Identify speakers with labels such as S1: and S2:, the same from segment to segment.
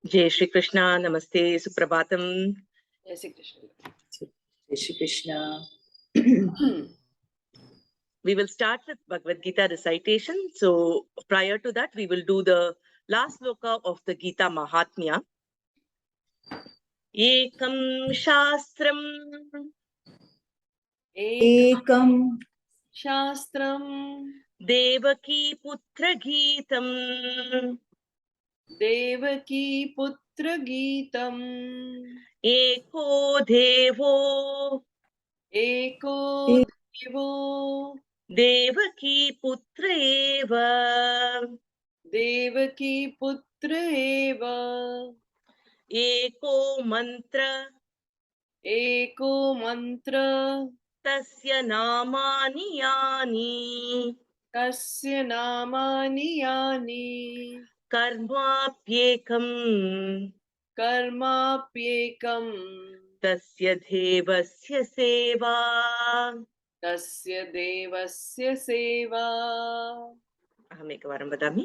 S1: Jai Shri Krishna, Namaste, Suprabhatam.
S2: Jai Shri Krishna.
S3: Jai Shri Krishna.
S1: We will start with Bhagavad Gita recitation. So prior to that, we will do the last sloka of the Gita Mahatmya. Ekam Shastram
S3: Ekam
S2: Shastram
S1: Devaki Putra Geetam
S2: Devaki Putra Geetam
S1: Eko Devo
S2: Eko Devo
S1: Devaki Putra Eva
S2: Devaki Putra Eva
S1: Eko Mantra
S2: Eko Mantra
S1: Tasya Namani Yani
S2: Tasya Namani Yani
S1: Karmapyekam
S2: Karmapyekam
S1: Tasya Devasya Seva.
S2: Tasya Devasya Seva.
S1: Aham vadami.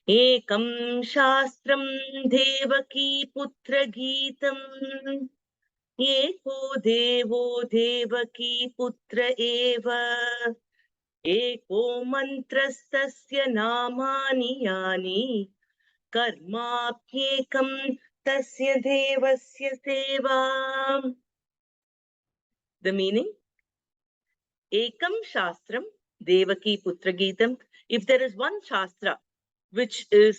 S1: Ekam Shastram Devaki Putra Geetam Eko Devo Devaki Putra Eva Eko Mantrastasya Namani Yani Karmapyekam Tasya Devasya Seva. The meaning? Ekam Shastram Devaki Putra Geetam. If there is one Shastra which is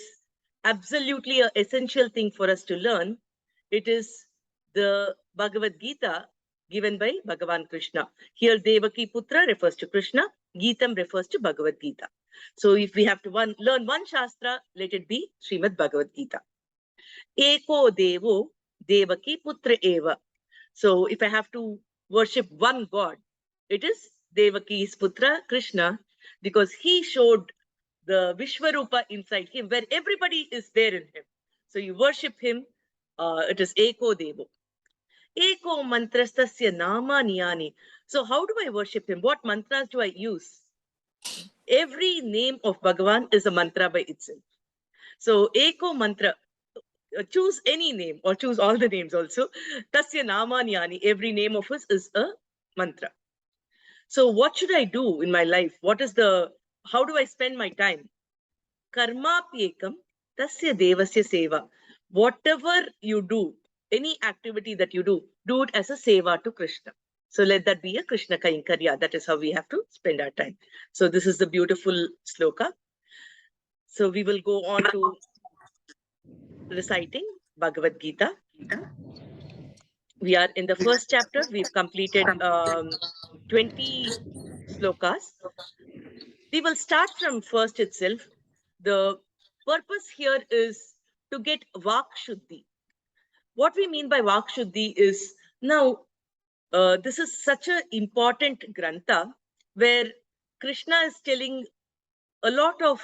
S1: absolutely an essential thing for us to learn, it is the Bhagavad Gita given by Bhagavan Krishna. Here Devaki Putra refers to Krishna, Geetam refers to Bhagavad Gita. So if we have to learn one Shastra, let it be Srimad Bhagavad Gita. Eko Devo Devaki Putra Eva. So if I have to worship one God, it is Devaki's Putra, Krishna, because he showed the Vishwarupa inside him, where everybody is there in him. So you worship him, it is Eko Devo. Eko mantrastasya nama niyani. So how do I worship him? What mantras do I use? Every name of Bhagavan is a mantra by itself. So Eko mantra, choose any name or choose all the names also. Tasya nama niyani, every name of us is a mantra. So what should I do in my life? How do I spend my time? Karmapyekam tasya devasya seva. Whatever you do, any activity that you do it as a seva to Krishna. So let that be a Krishna Kainkariya. That is how we have to spend our time. So this is the beautiful sloka. So we will go on to reciting Bhagavad Gita. We are in the first chapter. We've completed 20 slokas. We will start from first itself. The purpose here is to get Vak Shuddhi. What we mean by Vak Shuddhi is, now, this is such an important grantha where Krishna is telling a lot of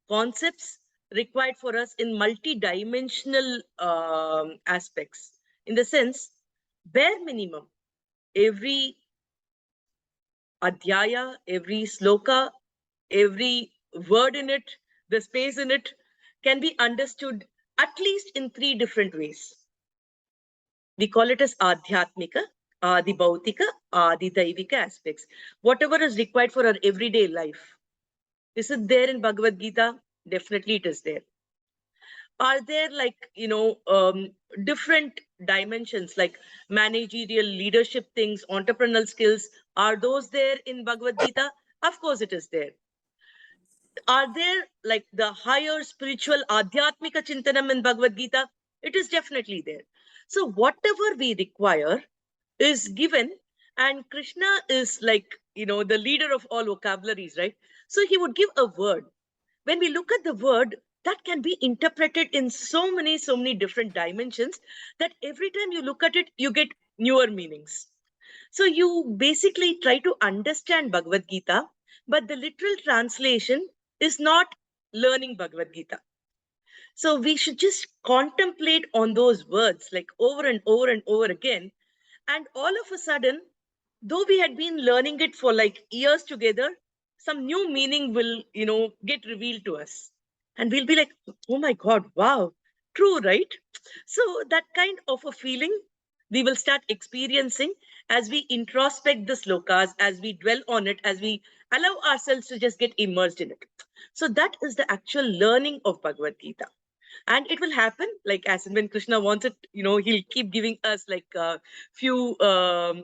S1: concepts required for us in multi-dimensional aspects. In the sense, bare minimum, every adhyaya, every sloka, every word in it, the space in it can be understood at least in 3 different ways. We call it as adhyatmika, adi bhautika, adi daivika aspects. Whatever is required for our everyday life. Is it there in Bhagavad Gita? Definitely it is there. Are there different dimensions like managerial leadership things, entrepreneurial skills? Are those there in Bhagavad Gita? Of course it is there. Are there like the higher spiritual adhyatmika chintanam in Bhagavad Gita? It is definitely there. So whatever we require is given, and Krishna is like, the leader of all vocabularies, right? So he would give a word. When we look at the word, that can be interpreted in so many different dimensions that every time you look at it, you get newer meanings. So you basically try to understand Bhagavad Gita, but the literal translation is not learning Bhagavad Gita. So we should just contemplate on those words like over and over and over again. And all of a sudden, though we had been learning it for like years together, some new meaning will, get revealed to us. And we'll be like, oh my God, wow, True, right? So that kind of a feeling we will start experiencing as we introspect the slokas, as we dwell on it, as we allow ourselves to just get immersed in it. So that is the actual learning of Bhagavad Gita. And it will happen like as and when Krishna wants it, he'll keep giving us like a few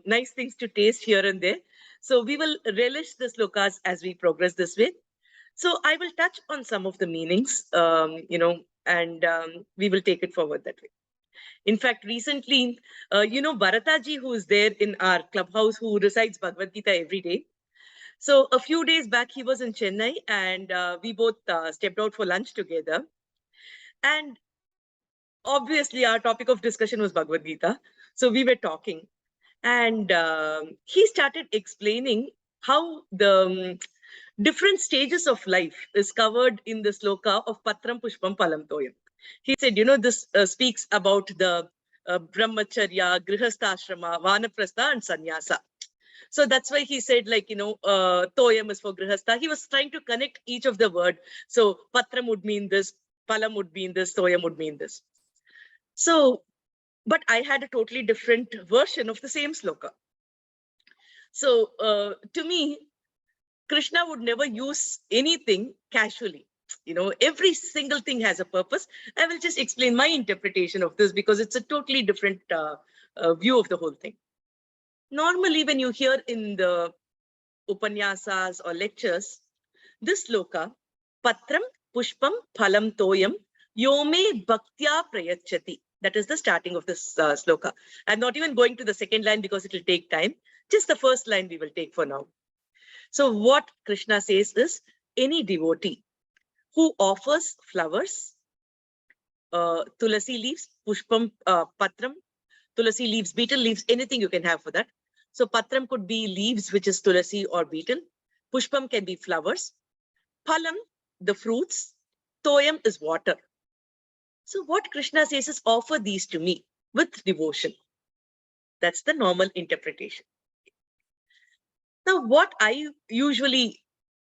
S1: nice things to taste here and there. So we will relish the slokas as we progress this way. So I will touch on some of the meanings, and we will take it forward that way. In fact, recently, Bharataji, who is there in our clubhouse, who recites Bhagavad Gita every day. So a few days back, he was in Chennai, and we both stepped out for lunch together. And obviously, our topic of discussion was Bhagavad Gita. So we were talking, and he started explaining how the different stages of life is covered in the sloka of Patram Pushpam Palam Toyam. He said, this speaks about the brahmacharya, grihastha vanaprastha, and sannyasa. So that's why he said, like, toyam is for grihastha. He was trying to connect each of the word. So patram would mean this, palam would mean this, toyam would mean this. So, but I had a totally different version of the same sloka. So to me, Krishna would never use anything casually. Every single thing has a purpose. I will just explain my interpretation of this because it's a totally different view of the whole thing. Normally, when you hear in the upanyasas or lectures, this sloka, Patram Pushpam Phalam Toyam Yome Bhaktya Prayachati. That is the starting of this sloka. I'm not even going to the second line because it will take time. Just the first line we will take for now. So what Krishna says is, any devotee who offers flowers, tulasi leaves, pushpam, patram, tulasi leaves, beetle leaves, anything you can have for that. So patram could be leaves, which is tulasi or beetle. Pushpam can be flowers. Phalam, the fruits. Toyam is water. So what Krishna says is, offer these to me with devotion. That's the normal interpretation. Now, what I usually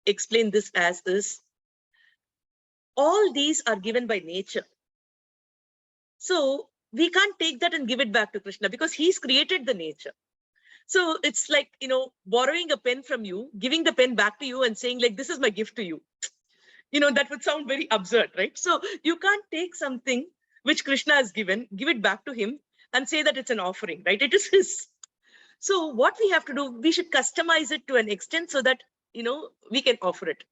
S1: explain this as is, all these are given by nature. So we can't take that and give it back to Krishna because he's created the nature. So it's like, borrowing a pen from you, giving the pen back to you and saying like, this is my gift to you. That would sound very absurd, right? So you can't take something which Krishna has given, give it back to him and say that it's an offering, right? It is his. So what we have to do, we should customize it to an extent so that, we can offer it.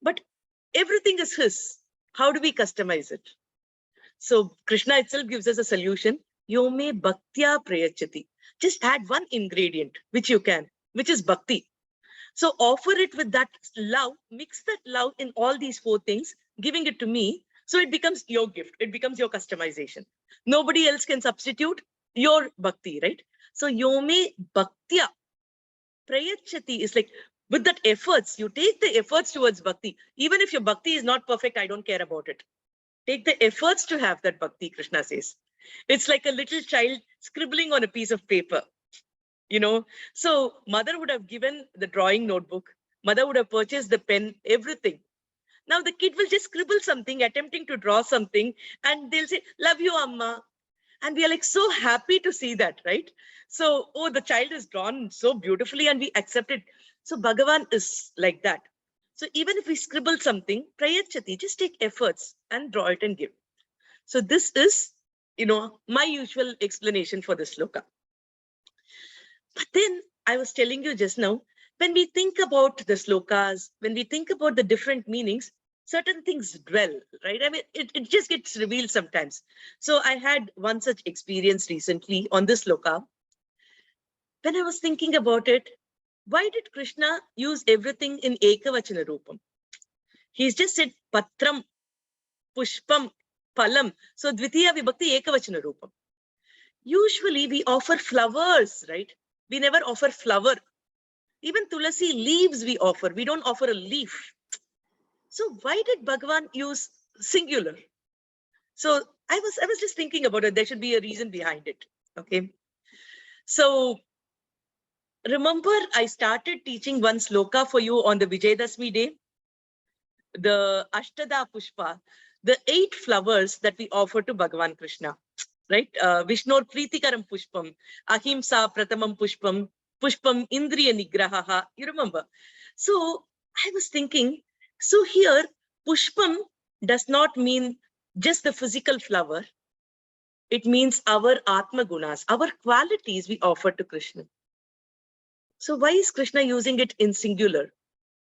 S1: But everything is his. How do we customize it? So Krishna itself gives us a solution. Yome bhaktya prayachati. Just add one ingredient, which you can, which is bhakti. So offer it with that love, mix that love in all these four things, giving it to me. So it becomes your gift. It becomes your customization. Nobody else can substitute your bhakti, right? So yome bhaktya prayachati is like, with that efforts, you take the efforts towards bhakti. Even if your bhakti is not perfect, I don't care about it. Take the efforts to have that bhakti, Krishna says. It's like a little child scribbling on a piece of paper. So mother would have given the drawing notebook, mother would have purchased the pen, everything. Now the kid will just scribble something, attempting to draw something, and they'll say, love you, Amma. And we are like so happy to see that, right? So, oh, the child is drawn so beautifully and we accept it. So Bhagavan is like that. So even if we scribble something, prayachati, just take efforts and draw it and give. So this is, my usual explanation for this sloka. But then I was telling you just now, when we think about the slokas, when we think about the different meanings, certain things dwell, right? I mean, it just gets revealed sometimes. So I had one such experience recently on this sloka. When I was thinking about it, why did Krishna use everything in Ekavachana Rupam? He's just said Patram, Pushpam, Palam. So Dvitiya Vibhakti Ekavachana Rupam. Usually we offer flowers, right? We never offer flower. Even tulasi leaves we offer. We don't offer a leaf. So why did Bhagavan use singular? So I was just thinking about it. There should be a reason behind it. Okay. So remember, I started teaching one sloka for you on the Vijayadashmi day, the Ashtada Pushpa. the 8 flowers that we offer to Bhagavan Krishna, right? Vishnor Preetikaram Pushpam, Ahimsa Pratamam Pushpam, Pushpam Indriya Nigrahaha. You remember? So I was thinking, so here Pushpam does not mean just the physical flower. It means our Atma Gunas, our qualities we offer to Krishna. So why is Krishna using it in singular?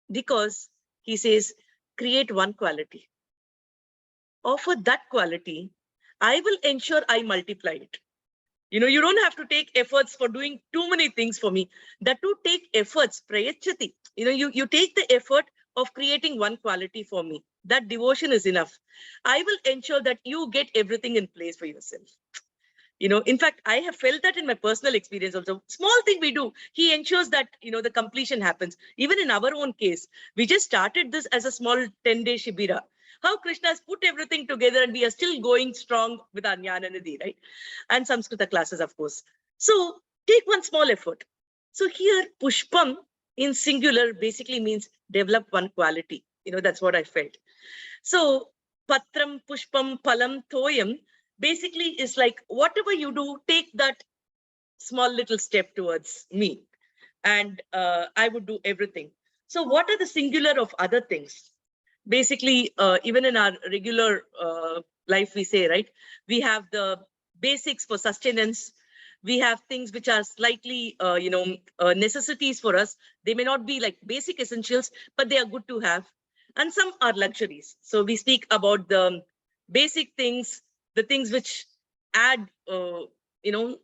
S1: Because he says, create one quality. Offer that quality. I will ensure I multiply it. You know, you don't have to take efforts for doing too many things for me. That to take efforts, prayachati. You know, you take the effort of creating one quality for me. That devotion is enough. I will ensure that you get everything in place for yourself. You know, in fact, I have felt that in my personal experience also. Small thing we do, he ensures that, you know, the completion happens. Even in our own case, we just started this as a small 10-day Shibira. How Krishna has put everything together and we are still going strong with our Jnana Nidhi, right? And Samskrita classes, of course. So take one small effort. So here, Pushpam in singular basically means develop one quality. You know, that's what I felt. So Patram, Pushpam, Palam, Thoyam basically is like whatever you do, take that small little step towards me and I would do everything. So what are the singular of other things? Basically, even in our regular life, we say, right, we have the basics for sustenance. We have things which are slightly, necessities for us. They may not be like basic essentials, but they are good to have. And some are luxuries. So we speak about the basic things, the things which add,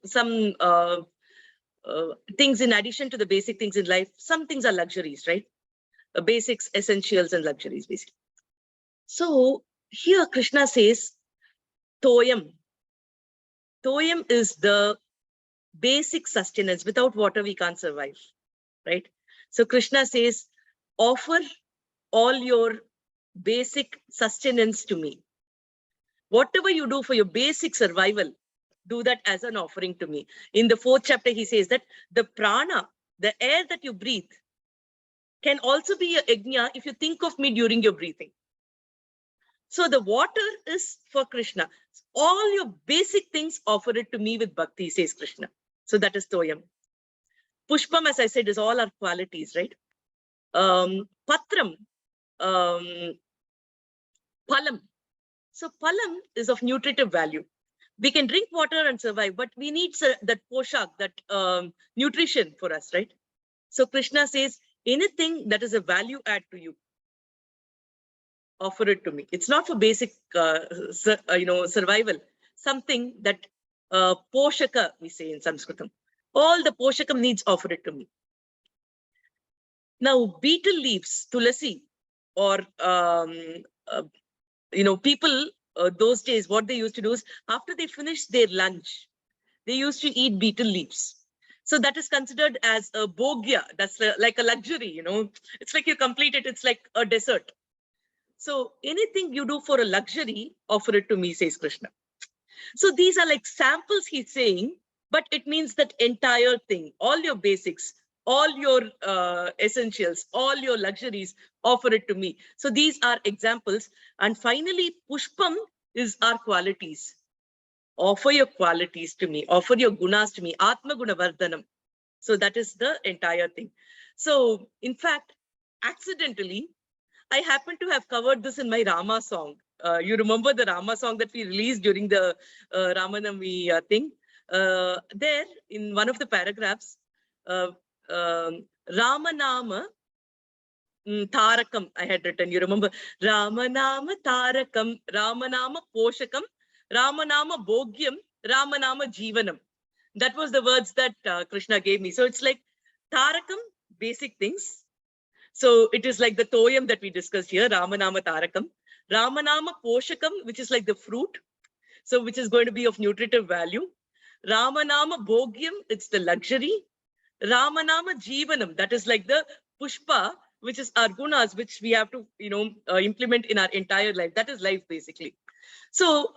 S1: some things in addition to the basic things in life. Some things are luxuries, right? Basics, essentials, and luxuries, basically. So here Krishna says, Toyam. Toyam is the basic sustenance. Without water, we can't survive, right? So Krishna says, offer all your basic sustenance to me. Whatever you do for your basic survival, do that as an offering to me. In the 4th chapter, he says that the prana, the air that you breathe, can also be a yajna if you think of me during your breathing. So the water is for Krishna. All your basic things, offer it to me with bhakti, says Krishna. So that is Toyam. Pushpam, as I said, is all our qualities, right? Patram, Palam. So Palam is of nutritive value. We can drink water and survive, but we need that poshak, that nutrition for us, right? So Krishna says, anything that is a value add to you, offer it to me. It's not for basic, survival. Something that poshaka, we say in Sanskritam. All the poshakam needs, offer it to me. Now, betel leaves, tulasi, or people those days, what they used to do is after they finish their lunch, they used to eat betel leaves. So that is considered as a bhogya. That's like a luxury, you know. It's like you complete it. It's like a dessert. So anything you do for a luxury, offer it to me, says Krishna. So these are like samples he's saying, but it means that entire thing, all your basics, all your essentials, all your luxuries, offer it to me. So these are examples. And finally, Pushpam is our qualities. Offer your qualities to me, offer your gunas to me, Atma Guna Vardhanam. So that is the entire thing. So in fact, accidentally, I happen to have covered this in my Rama song. You remember the Rama song that we released during the Ramanami thing? There, in one of the paragraphs, Ramanama Tarakam, I had written. You remember? Ramanama Tarakam, Ramanama Poshakam, Ramanama Bhogyam, Ramanama Jivanam. That was the words that Krishna gave me. So it's like Tarakam, basic things. So it is like the Toyam that we discussed here, Ramanama Tarakam. Ramanama Poshakam, which is like the fruit. So which is going to be of nutritive value. Ramanama Bhogyam, it's the luxury. Ramanama Jivanam, that is like the Pushpa, which is our gunas, which we have to, implement in our entire life. That is life, basically. So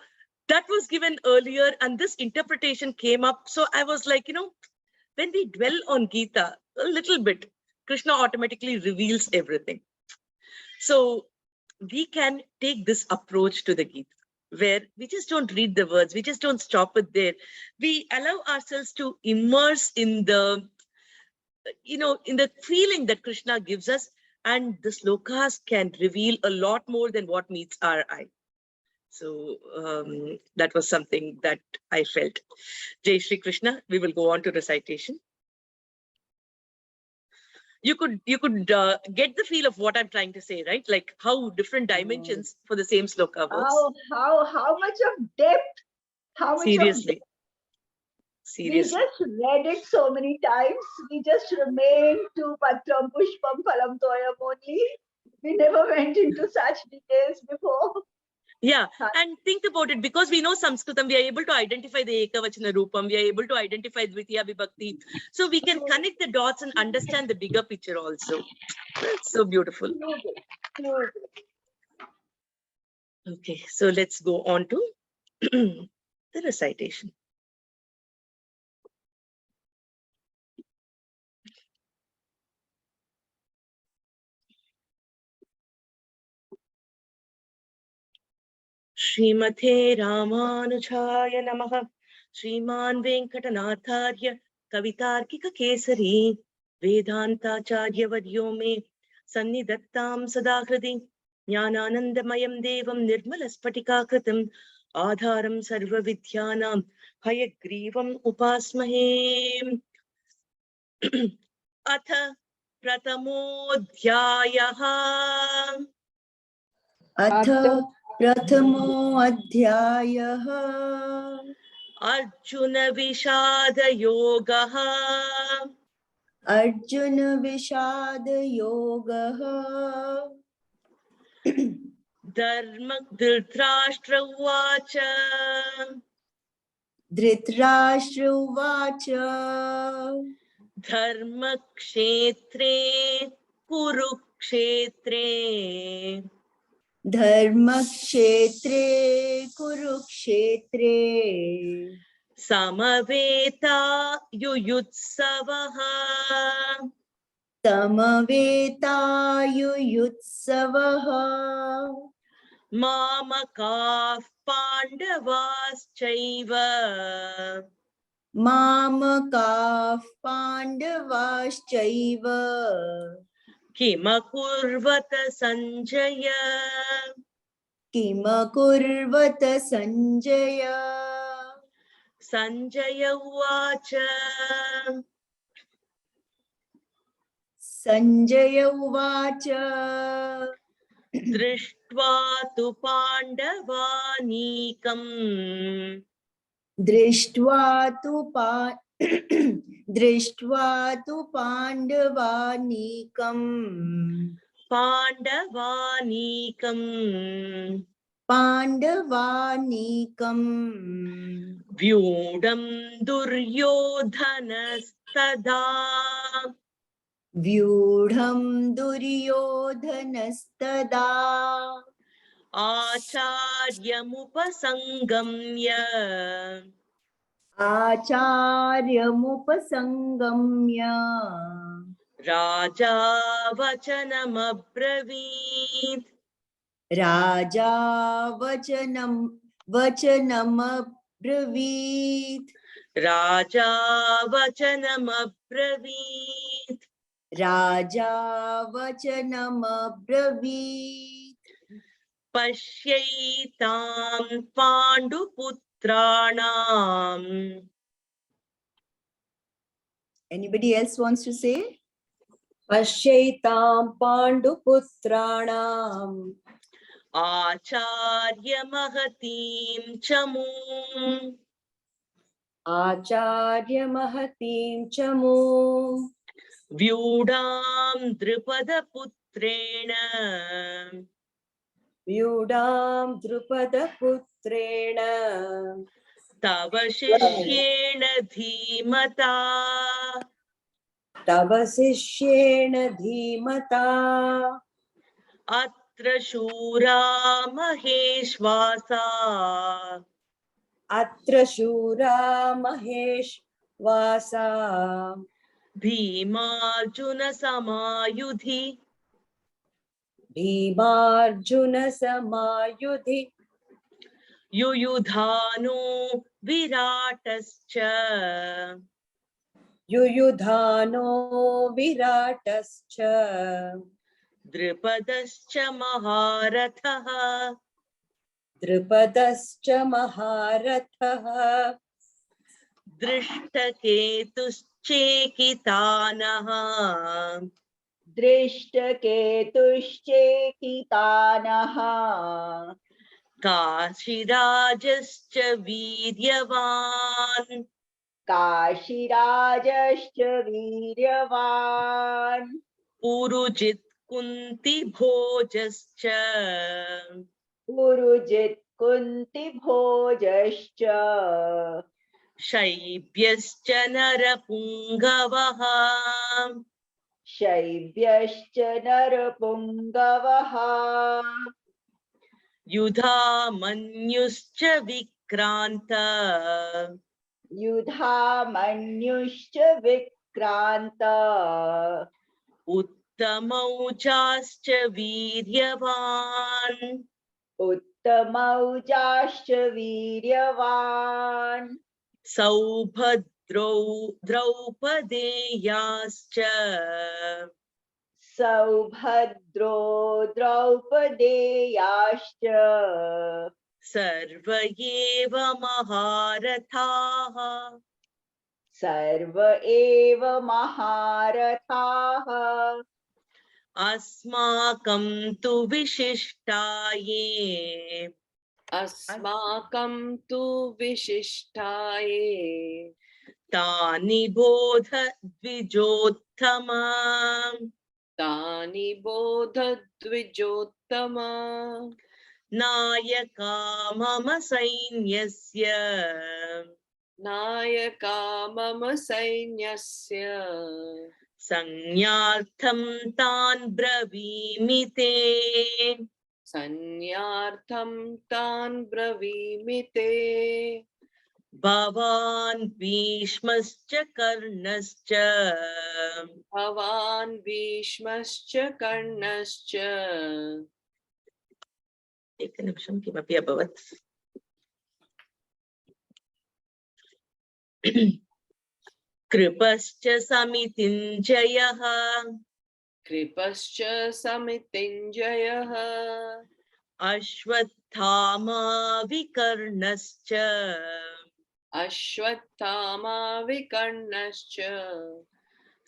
S1: that was given earlier, and this interpretation came up. So I was like, when we dwell on Gita a little bit, Krishna automatically reveals everything. So we can take this approach to the Gita, where we just don't read the words, we just don't stop it there. We allow ourselves to immerse in the, in the feeling that Krishna gives us, and the slokas can reveal a lot more than what meets our eye. So that was something that I felt. Jai Shri Krishna. We will go on to recitation. You could get the feel of what I'm trying to say, right? Like how different dimensions for the same sloka works.
S4: How much of depth, how much of
S1: Seriously.
S4: we
S1: Seriously.
S4: just read it so many times. We just remained to Patram Pushpam Phalam Toyam only. We never went into such details before.
S1: Yeah, and think about it, because we know Samskritam, we are able to identify the Ekavachana Rupam, we are able to identify Dvitiya Vibhakti. So we can connect the dots and understand the bigger picture also. It's so beautiful. Okay, so let's go on to the recitation. Srimate Ramanujaya Namaha. Shriman Venkatanatharya Kavitarkika Kesari Vedantacharya Varyo Me Sannidattam Sadahradi Jnananandamayam Devam Nirmalaspatikakritam Adharam Sarva Vidyanam Hayagrivam Upasmahe. Atha Pratamodhyayaha.
S3: अथ प्रथमो अध्यायः
S1: Arjuna Vishada Yogaha.
S3: Arjun विषाद योगः
S1: Dharma Dhritarashtra Uvacha.
S3: Dhritarashtra उवाच
S1: Dharma Kshetre Kurukshetre.
S3: धर्मक्षेत्रे कुरुक्षेत्रे
S1: Samaveta Yuyutsavaha.
S3: समवेतायुयुत्सवः
S1: Mamakav Pandavaschaiva.
S3: मामकाः पाण्डवाश्चैव
S1: Kimakurvata Sanjaya.
S3: किमकुर्वत Sanjay
S1: Sanjaya Uvacha.
S3: Sanjay उवाच
S1: Drishtva tu Pandavanīkam.
S3: दृष्ट्वा तु पाण्डवानीकम् पाण्डवानीकम्
S1: Vyudam Duryodhanastada.
S3: व्यूढम् दुर्योधनस्तदा
S1: Acharyamupasangamya.
S3: आचार्यमुपसङ्गम्य
S1: Raja Vachanamabravīt.
S3: Raja वचनमब्रवीत्
S1: Raja Vachanamabravīt.
S3: Raja वचनमब्रवीत्
S1: Pashyaitam Panduputranam.
S3: Anybody else wants to say?
S5: Pashyaitam Panduputrānam
S1: Acharya Mahatim Chamum.
S5: Acharya Mahatim Chamu
S1: Vyudam Drupada Putrena.
S5: Vyudam Drupada Putrena
S1: Tava Shishyena Dhimata.
S5: Tava Sishyena Dhimata
S1: Atra Shura Maheshvasa.
S5: Atra Shura Mahesh Vasa
S1: Bhimarjuna Samayudhi.
S5: भीमार्जुनसमायुधि
S1: युयुधानो विराटश्च
S5: युयुधानो विराटश्च
S1: द्रुपदश्च महारथः
S5: द्रुपदश्च महारथः
S1: दृष्टकेतुश्चेकितानः
S4: दृष्टकेतुश्चेकितानः
S1: काशीराजश्च वीर्यवान्
S4: काशीराजश्च वीर्यवान्
S1: पुरुजित् कुन्तिभोजश्च
S4: पुरुजित् कुन्तिभोजश्च
S1: शैब्यश्च नरपुङ्गवः
S4: शैब्यश्च नरपुङ्गवः
S1: युधामन्युश्च विक्रान्त
S4: युधामन्युश्च विक्रान्त
S1: उत्तमौजाश्च वीर्यवान्
S4: उत्तमौजाश्च वीर्यवान्
S1: सौभद्रौ द्रौपदेयाश्च
S4: सौभद्रो द्रौपदेयाश्च
S1: सर्व एव महारथाः
S4: सर्व एव महारथाः
S1: अस्माकं तु विशिष्टाये
S2: अस्माकं तु विशिष्टाये
S1: तानि बोध द्विजोत्तम
S2: तानि बोध द्विजोत्तम
S1: नायका मम सैन्यस्य
S2: नायका मम सैन्यस्य
S1: संज्ञार्थं तान् ब्रवीमि ते
S2: संज्ञार्थं तान् ब्रवीमि ते
S1: भवान् भीष्मश्च कर्णश्च
S2: भवान् भीष्मश्च कर्णश्च
S1: एकनिमिषं किमपि अभवत् कृपश्च समितिञ्जयः
S2: कृपश्च समितिञ्जयः
S1: अश्वत्थामा विकर्णश्च
S2: अश्वत्थामा विकर्णश्च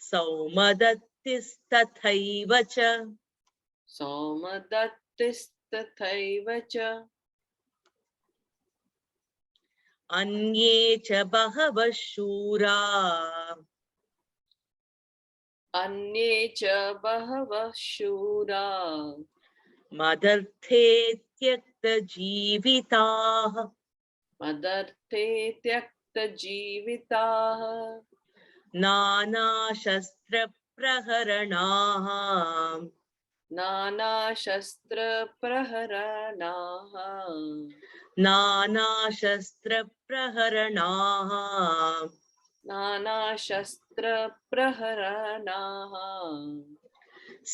S1: सौमदत्तिस्तथैव च
S2: सौमदत्तिस्तथैव च
S1: अन्ये च बहवः शूरा
S2: अन्ये च बहवः शूरा
S1: मदर्थे त्यक्तजीविताः
S2: मदर्थे त्यक्तजीविताः
S1: नानाशस्त्रप्रहरणाः
S2: नानाशस्त्रप्रहरणाः
S1: नानाशस्त्रप्रहरणाः
S2: नानाशस्त्रप्रहरणाः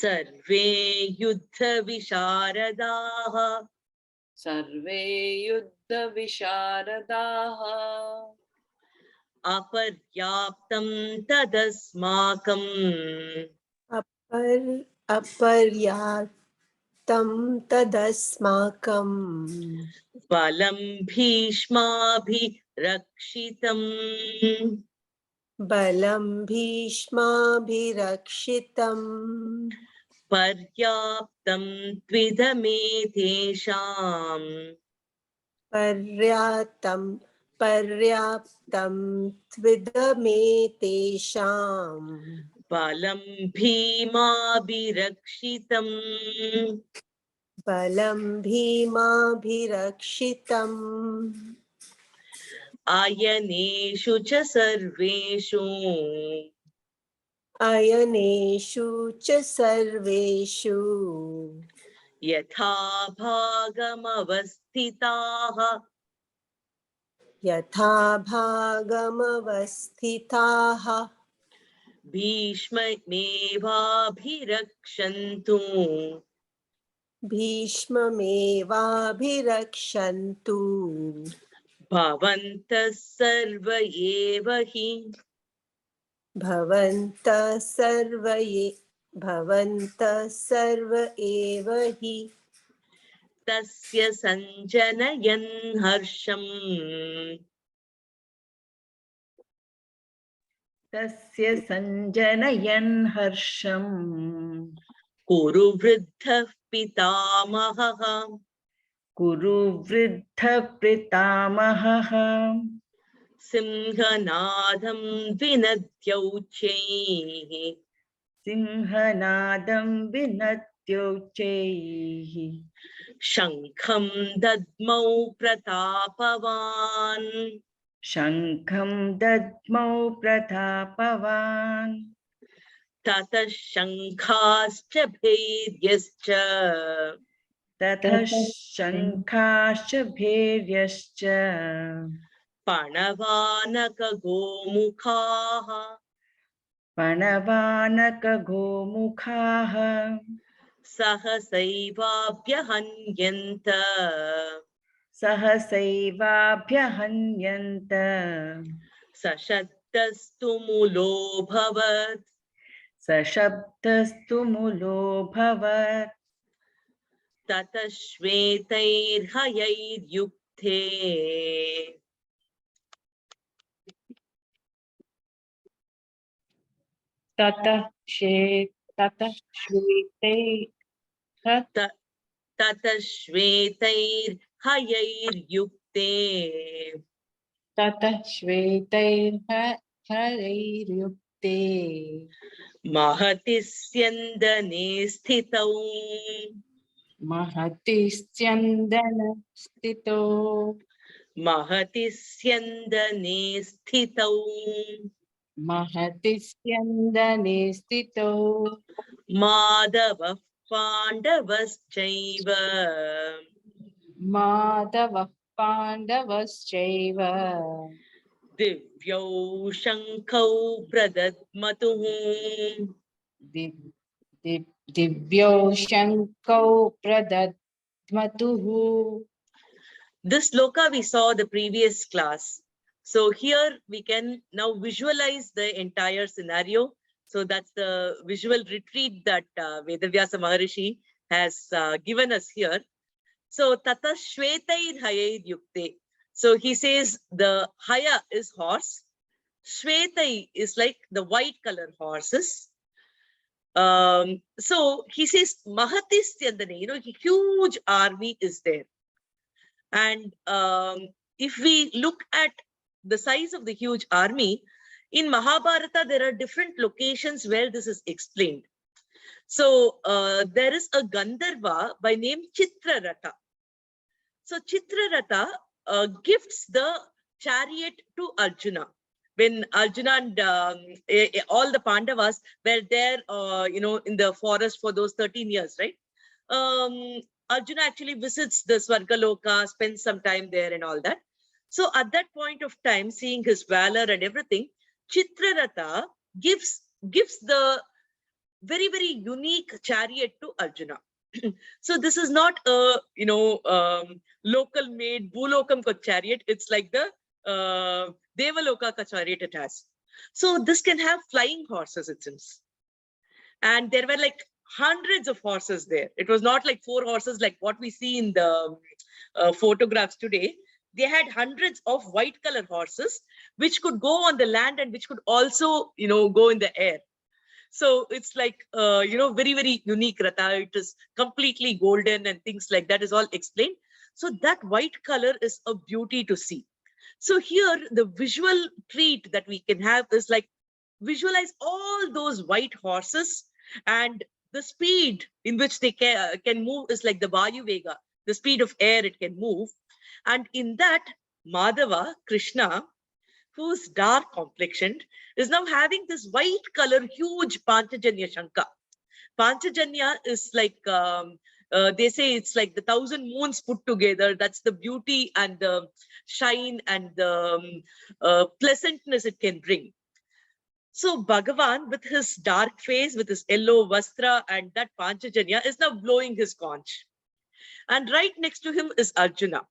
S1: सर्वे युद्धविशारदाः
S2: सर्वे युद्धविशारदाः
S1: अपर्याप्तं तदस्माकं
S5: अपर्याप्तं तदस्माकं
S1: बलं भीष्माभिरक्षितम्
S5: बलं भीष्माभिरक्षितम्
S1: पर्याप्तं त्विदमेतेषाम्
S5: पर्याप्तं त्विदमेतेषाम्
S1: बलं भीमाभिरक्षितम्
S5: बलं भीमाभिरक्षितम्
S1: अयनेषु च सर्वेषु
S5: अयनेषु च सर्वेषु
S1: यथा भागमवस्थिताः
S5: यथा भागमवस्थिताः
S1: भीष्ममेवाभिरक्षन्तु
S5: भीष्ममेवाभिरक्षन्तु
S1: भवन्तः सर्व एव हि
S5: भवन्तः सर्व एव हि
S1: तस्य सञ्जनयन् हर्षम्
S4: तस्य सञ्जनयन् हर्षम्
S1: कुरु वृद्धः पितामहः
S4: कुरु वृद्धपितामहः
S1: सिंहनादं विनद्यौच्चैः
S4: सिंहनादं विनद्योच्चैः
S1: शङ्खं दद्मौ प्रतापवान्
S4: शङ्खं दद्मौ प्रतापवान्
S1: ततः शङ्खाश्च भैर्यश्च
S4: ततः शङ्खाश्च भैर्यश्च
S1: पणवानकगोमुखाः
S4: पणवानकगोमुखाः
S1: सहसैवाभ्यहन्यन्त
S4: सहसैवाभ्यहन्यन्त
S1: सशब्दस्तु मूलोऽभवत्
S4: सशब्दस्तु मूलोऽभवत्
S1: ततः श्वेतैर्हयैर्युक्ते
S6: ततः श्वेते
S1: ततः श्वेतैर्हयैर्युक्ते
S6: ततः श्वेतैर्हरैर्युक्ते
S1: महति स्यन्दने स्थितौ
S6: महति स्यन्दनस्थितो
S1: महति स्यन्दने स्थितौ
S6: महति स्यन्दने स्थितो
S1: माधवः पाण्डवश्चैव
S6: माधवः पाण्डवश्चैव
S1: दिव्यौ शङ्खौ प्रदद्मतुः
S6: दिव्यो शङ्खौ प्रदद्मतुः.
S1: This sloka we saw the previous class. So here we can now visualize the entire scenario. So that's the visual retreat that Vedavyasa Maharishi has given us here. So tata shvetair hayair yukte. So he says the haya is horse. Shvetai is like the white color horses. So he says Mahatistyandane, huge army is there. And if we look at the size of the huge army, in Mahabharata, there are different locations where this is explained. So there is a Gandharva by name Chitraratha. So Chitraratha gifts the chariot to Arjuna. When Arjuna and all the Pandavas were there, in the forest for those 13 years, right? Arjuna actually visits the Swargaloka, spends some time there and all that. So at that point of time, seeing his valor and everything, Chitraratha gives the very, very unique chariot to Arjuna. So this is not a, local made Bhulokam ka chariot. It's like the Devaloka ka chariot it has. So this can have flying horses, it seems. And there were like hundreds of horses there. It was not like 4 horses like what we see in the photographs today. They had hundreds of white color horses, which could go on the land and which could also, go in the air. So it's like, very, very unique Ratha. It is completely golden and things like that is all explained. So that white color is a beauty to see. So here the visual treat that we can have is like visualize all those white horses, and the speed in which they can move is like the Vayu Vega, the speed of air it can move. And in that, Madhava, Krishna, who's dark complexioned, is now having this white color, huge Panchajanya Shankha. Panchajanya is like, they say it's like the 1,000 moons put together. That's the beauty and the shine and the pleasantness it can bring. So Bhagavan, with his dark face, with his yellow vastra and that Panchajanya, is now blowing his conch. And right next to him is Arjuna.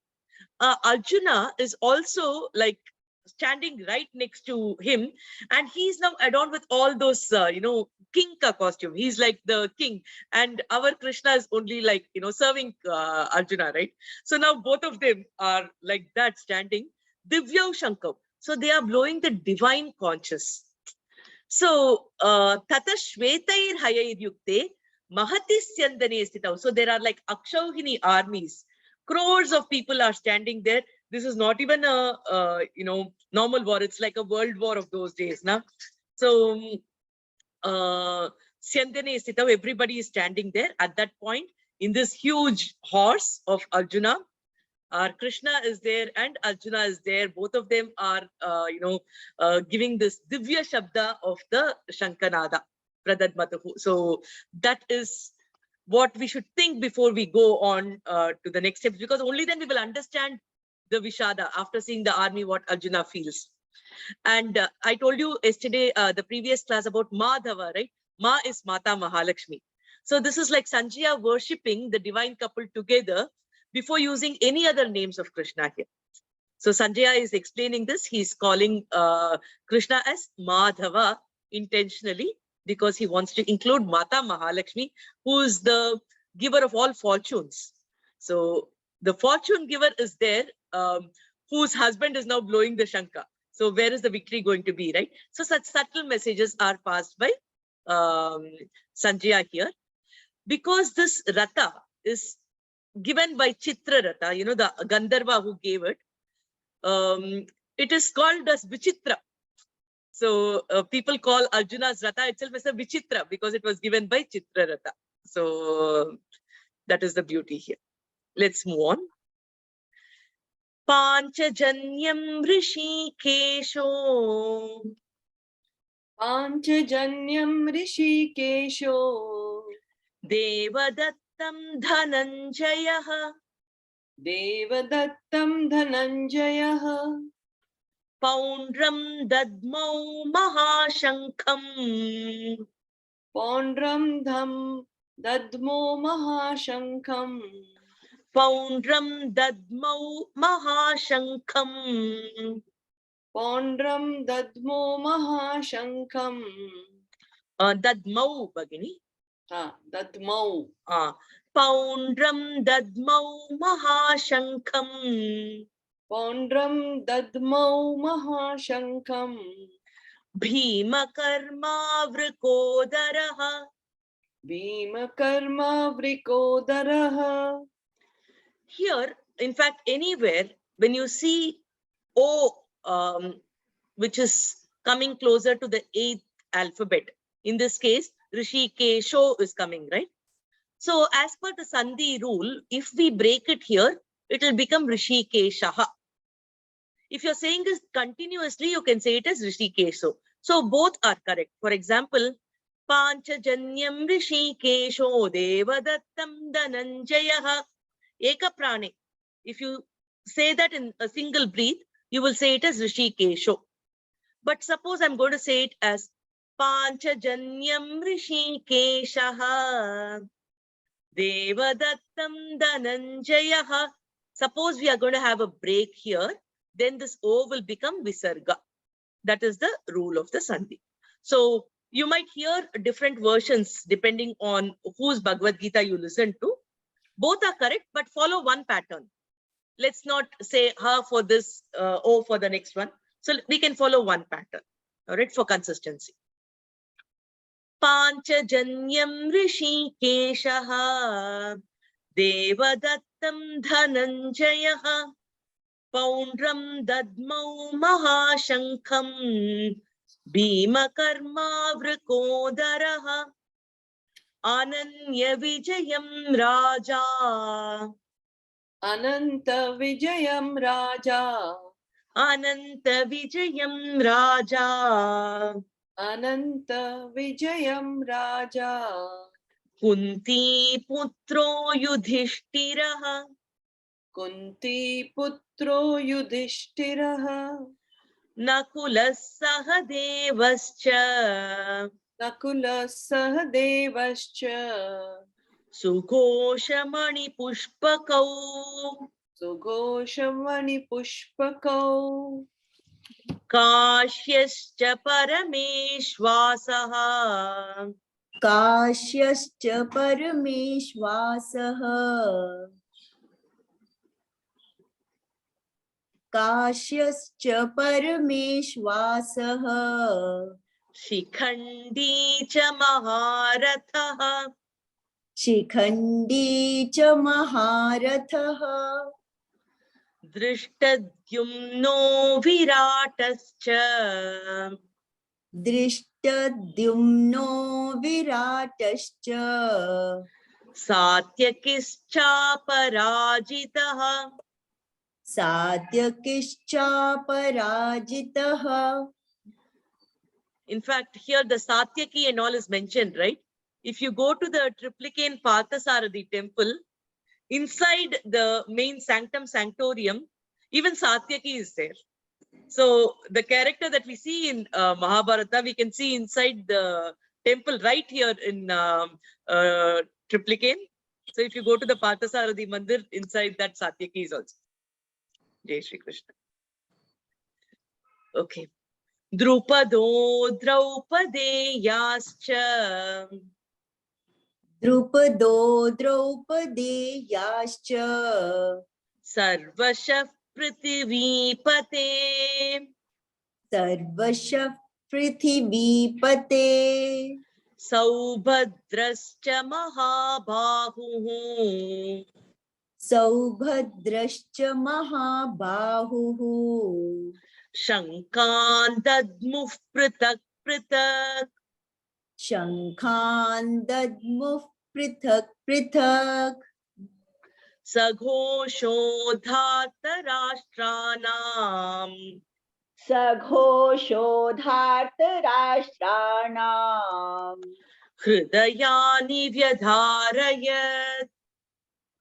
S1: Arjuna is also like standing right next to him, and he's now adorned with all those, king ka costume. He's like the king, and our Krishna is only like, serving Arjuna, right? So now both of them are like that standing. Divya Shankar. So they are blowing the divine conscious. So, Tata Shvetair Hayair Yukte, Mahati Syandane Stitav. So there are like Akshauhini armies. Crores of people are standing there. This is not even a, normal war. It's like a world war of those days, na? So, Syandane Stitav, everybody is standing there at that point in this huge horse of Arjuna. Our Krishna is there and Arjuna is there. Both of them are, giving this Divya Shabda of the Shankanada, Pradadmatahu. So that is what we should think before we go on to the next steps, because only then we will understand the Vishada after seeing the army, what Arjuna feels. And I told you yesterday, the previous class about Madhava, right? Ma is Mata Mahalakshmi. So this is like Sanjaya worshipping the divine couple together before using any other names of Krishna here. So Sanjaya is explaining this. He's calling Krishna as Madhava intentionally because he wants to include Mata Mahalakshmi, who is the giver of all fortunes. So the fortune giver is there, whose husband is now blowing the Shankha. So where is the victory going to be, right? So such subtle messages are passed by Sanjaya here. Because this Ratha is given by Chitra Ratha, the Gandharva who gave it, it is called as Vichitra. So people call Arjuna's Ratha itself as a Vichitra because it was given by Chitra Ratha. So that is the beauty here. Let's move on. Panchajanyam Rishikesho.
S2: Panchajanyam Rishikesho.
S1: Devadattam Dhananjayah.
S2: Devadattam Dhananjayah.
S1: Poundram Dadmau Mahashankham.
S2: Pondram Dham Dadmo Mahashankham.
S1: Poundram Dadmau Mahashankham.
S2: Pondram Dadmo Mahashankham.
S1: Dadmau, Bhagini.
S2: Dadmau.
S1: Poundram Dadmau Mahashankham.
S2: Pondram Dadmau Mahashankham.
S1: Bhima Karma Vrikodaraha.
S2: Bhima Karma Vrikodaraha.
S1: Here, in fact, anywhere, when you see O, which is coming closer to the 8th alphabet, in this case, Rishikesho is coming, right? So as per the Sandhi rule, if we break it here, it will become Rishikeshaha. If you're saying this continuously, you can say it as Rishikesho. So both are correct. For example, Panchajanyam Rishikesho Devadattam Dhananjayaha Eka Prane. If you say that in a single breath, you will say it as Rishikesho. But suppose I'm going to say it as Panchajanyam Rishikeshaha Devadattam Dhananjayaha. Suppose we are going to have a break here, then this O will become Visarga. That is the rule of the Sandhi. So you might hear different versions depending on whose Bhagavad Gita you listen to. Both are correct, but follow one pattern. Let's not say Ha for this, O for the next one. So we can follow one pattern, all right, for consistency. Panchajanyam Rishikeshaha Devadattam Dhananjayaha Poundram Dadmau Mahashankham Bhima Karma Vrikodaraha Ananya Vijayam Raja.
S2: Ananta Vijayam Raja.
S1: Ananta Vijayam Raja.
S2: Ananta Vijayam Raja.
S1: Kunti Putro Yudhishthiraha.
S2: Kunti Putro Yudhishthiraha.
S1: Nakula Sahadevascha.
S2: Nakula Sahadevascha.
S1: Sugoshamani pushpakau.
S2: सुघोषमणि पुष्पकौ
S1: Kashyascha parameshwasah.
S3: काश्यश्च परमेश्वासः काश्यश्च परमेश्वासः
S1: Shikhandi cha maharathah.
S3: Shikhandi च महारथः
S1: Drishtadyumno viratascha.
S3: दृष्टद्युम्नो विराटश्च
S1: सात्यकिश्चापराजितः.
S3: सात्यकिश्चापराजितः
S1: In fact, here the Satyaki and all is mentioned, right? If you go to the Triplicane Parthasarathi temple, inside the main sanctum sanctorium, even Satyaki is there. So the character that we see in Mahabharata, we can see inside the temple right here in Triplicane. So if you go to the Parthasarathi Mandir, inside that Satyaki is also. Jai Shri Krishna. Okay. Drupado Draupadeyascha.
S3: द्रुपदो द्रौपदेयाश्च
S1: Sarvashav Prithivipate.
S3: सर्वशः पृथिवीपते
S1: Saubhadrascha Mahabahuः.
S3: सौभद्रश्च महाबाहुः
S1: Shankan Dadmuh Prithak Prithak.
S3: शङ्खान् दद्मुः पृथक् पृथक्
S1: Saghoshodhatarashtraणाम्.
S4: सघोषोधार्तराष्ट्राणाम्
S1: Hridayani Vyadharayat.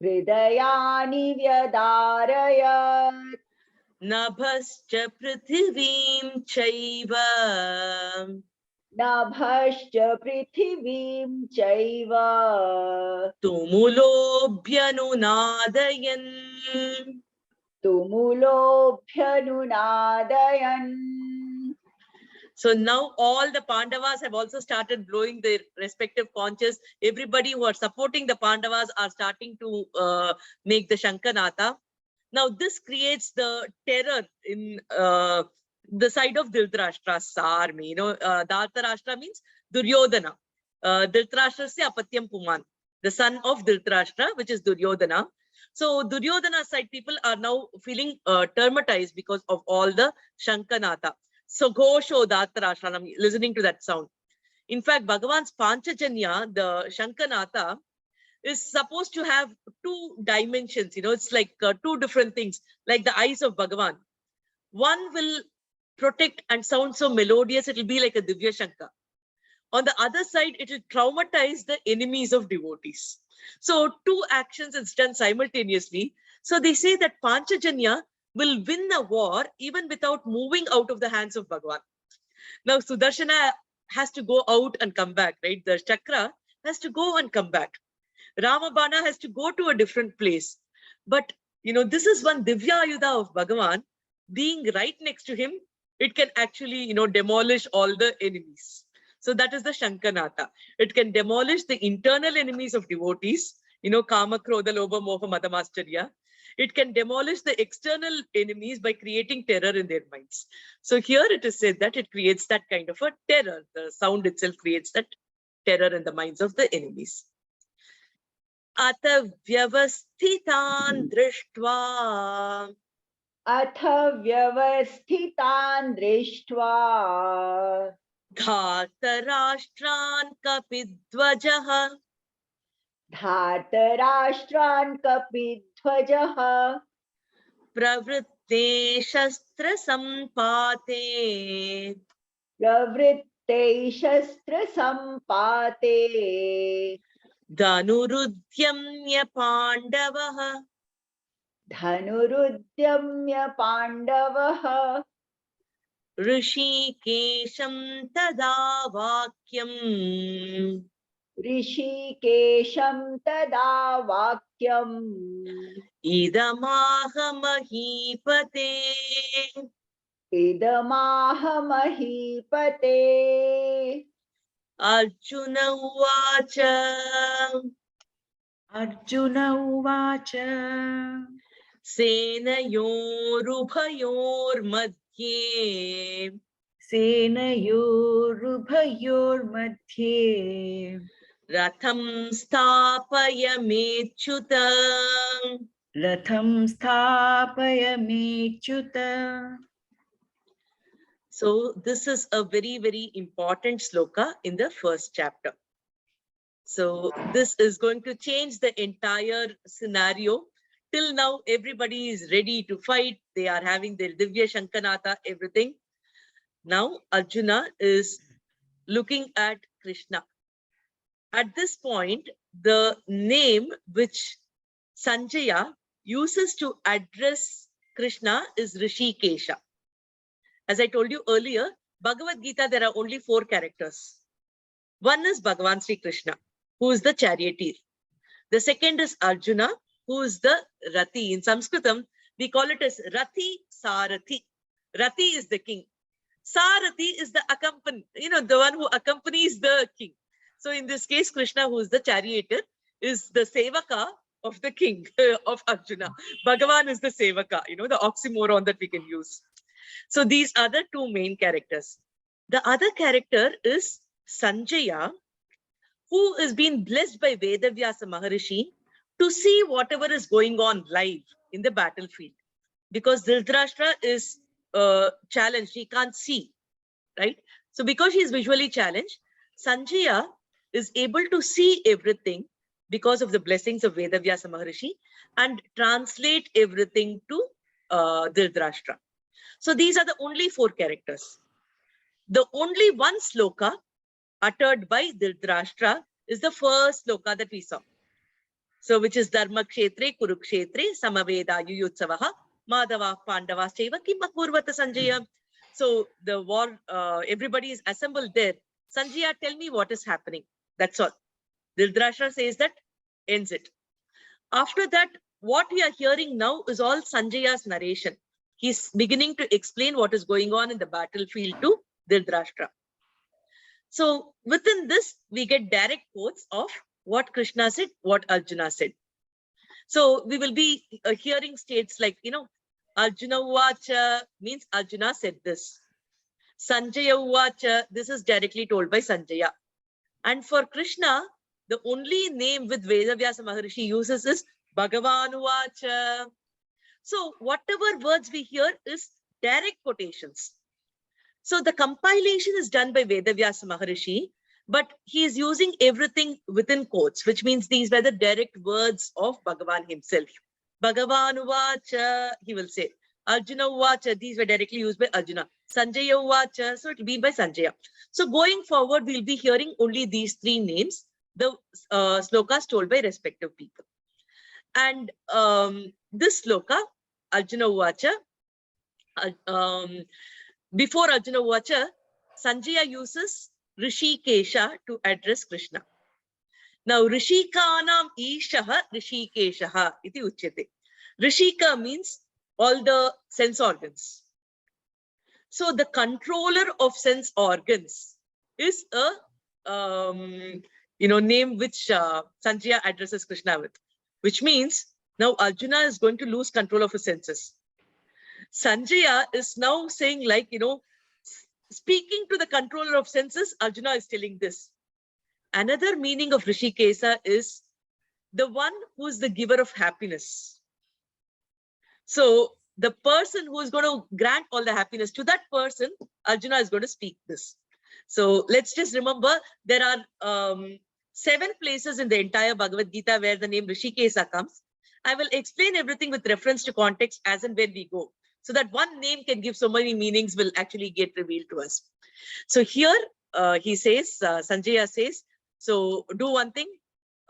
S4: हृदयानि व्यदारयत्
S1: Nabhascha Prithivim Chaiva.
S4: नभश्च पृथिवीं चैव
S1: Tumulobhyanunadayan.
S4: तुमुलोऽभ्यनुनादयन्.
S1: So now all the Pandavas have also started blowing their respective conches. Everybody who are supporting the Pandavas are starting to make the Shankanatha. Now this creates the terror in the side of Dhritarashtra's army. You know, Dhritarashtra means Duryodhana. Dhritarashtrasya apatyam Puman, the son of Dhritarashtra, which is Duryodhana. So Duryodhana side people are now feeling traumatized because of all the Shankanatha. So Ghosho Dhritarashtra, listening to that sound. In fact, Bhagavan's Panchajanya, the Shankanatha, is supposed to have two dimensions. You know, it's like two different things, like the eyes of Bhagavan. One will protect and sound so melodious, it will be like a Divya Shankha. On the other side, it will traumatize the enemies of devotees. So two actions is done simultaneously. So they say that Panchajanya will win a war even without moving out of the hands of Bhagavan. Now Sudarshana has to go out and come back, right? The chakra has to go and come back. Ramabana has to go to a different place. But, you know, this is one Divya Ayudha of Bhagavan. Being right next to him, it can actually, you know, demolish all the enemies. So that is the Shankanatha. It can demolish the internal enemies of devotees, you know, Kama, Krodha, Lobha, Moha, Madhamastarya. It can demolish the external enemies by creating terror in their minds. So here it is said that it creates that kind of a terror. The sound itself creates that terror in the minds of the enemies. Ata vyavasthitan drishtva.
S4: अथ व्यवस्थितान् दृष्ट्वा
S1: Dhartarashtran kapidvajaha.
S4: धार्तराष्ट्रान् कपिध्वजः
S1: Pravritte shastra sampate.
S4: प्रवृत्ते शस्त्रसम्पाते
S1: Dhanurudyamya pandavaha.
S4: धनुरुद्यम्य पाण्डवः
S1: Rishikesham tada vakyam.
S4: ऋषिकेशं तदा वाक्यम्
S1: idamaha mahipate.
S4: इदमाह महीपते.
S1: Arjuna uvacha.
S2: Arjuna Uvacha
S1: Senayorubhayor madhye.
S2: Senayorubhayor madhye
S1: Ratham stapayamechyuta.
S2: Ratham Sthapayamechyuta.
S1: So this is a very, very important sloka in the first chapter. So this is going to change the entire scenario. Till now, everybody is ready to fight. They are having their Divya Shankanata, everything. Now Arjuna is looking at Krishna. At this point, the name which Sanjaya uses to address Krishna is Rishikesha. As I told you earlier, Bhagavad Gita, there are only 4 characters. One is Bhagavan Sri Krishna, who is the charioteer. The second is Arjuna, who is the Rati. In Samskritam, we call it as Rati Sarathi. Rati is the king. Sarathi is the the one who accompanies the king. So in this case, Krishna, who is the charioteer, is the sevaka of the king of Arjuna. Bhagavan is the sevaka, the oxymoron that we can use. So these are the 2 main characters. The other character is Sanjaya, who is being blessed by Vedavyasa Maharishi to see whatever is going on live in the battlefield. Because Dhritarashtra is challenged, he can't see, right? So because he is visually challenged, Sanjaya is able to see everything because of the blessings of Vedavyasa Maharishi and translate everything to Dhritarashtra. So these are the only 4 characters. The only one sloka uttered by Dhritarashtra is the first sloka that we saw. So which is Dharma Kshetre Kurukshetre Samaveda Yuyutsavaha Madhava Pandava Chaiva Kim Akurvata Sanjaya. So the war, everybody is assembled there. Sanjaya, tell me what is happening. That's all. Dhritarashtra says that, ends it. After that, what we are hearing now is all Sanjaya's narration. He's beginning to explain what is going on in the battlefield to Dhritarashtra. So within this, we get direct quotes of what Krishna said, what Arjuna said. So we will be hearing states like, Arjuna Uvacha means Arjuna said this. Sanjaya Uvacha, this is directly told by Sanjaya. And for Krishna, the only name with Vedavyasa Maharishi uses is Bhagavan Uvacha. So whatever words we hear is direct quotations. So the compilation is done by Vedavyasa Maharishi, but he is using everything within quotes, which means these were the direct words of Bhagavan himself. Bhagavan Uvacha, he will say. Arjuna Uvacha, these were directly used by Arjuna. Sanjaya Uvacha, so it will be by Sanjaya. So going forward, we'll be hearing only these 3 names, the slokas told by respective people. And this sloka, Arjuna Uvacha, before Arjuna Uvacha, Sanjaya uses Rishikesha to address Krishna. Now, Rishikanam Ishaha Rishikeshaha iti uchyate. Rishika means all the sense organs. So the controller of sense organs is a name which Sanjaya addresses Krishna with, which means now Arjuna is going to lose control of his senses. Sanjaya is now saying speaking to the controller of senses, Arjuna is telling this. Another meaning of Rishikesha is the one who is the giver of happiness. So the person who is going to grant all the happiness, to that person, Arjuna is going to speak this. So let's just remember, there are 7 places in the entire Bhagavad Gita where the name Rishikesha comes. I will explain everything with reference to context as and when we go, so that one name can give so many meanings will actually get revealed to us. So here he says, Sanjaya says, so do one thing,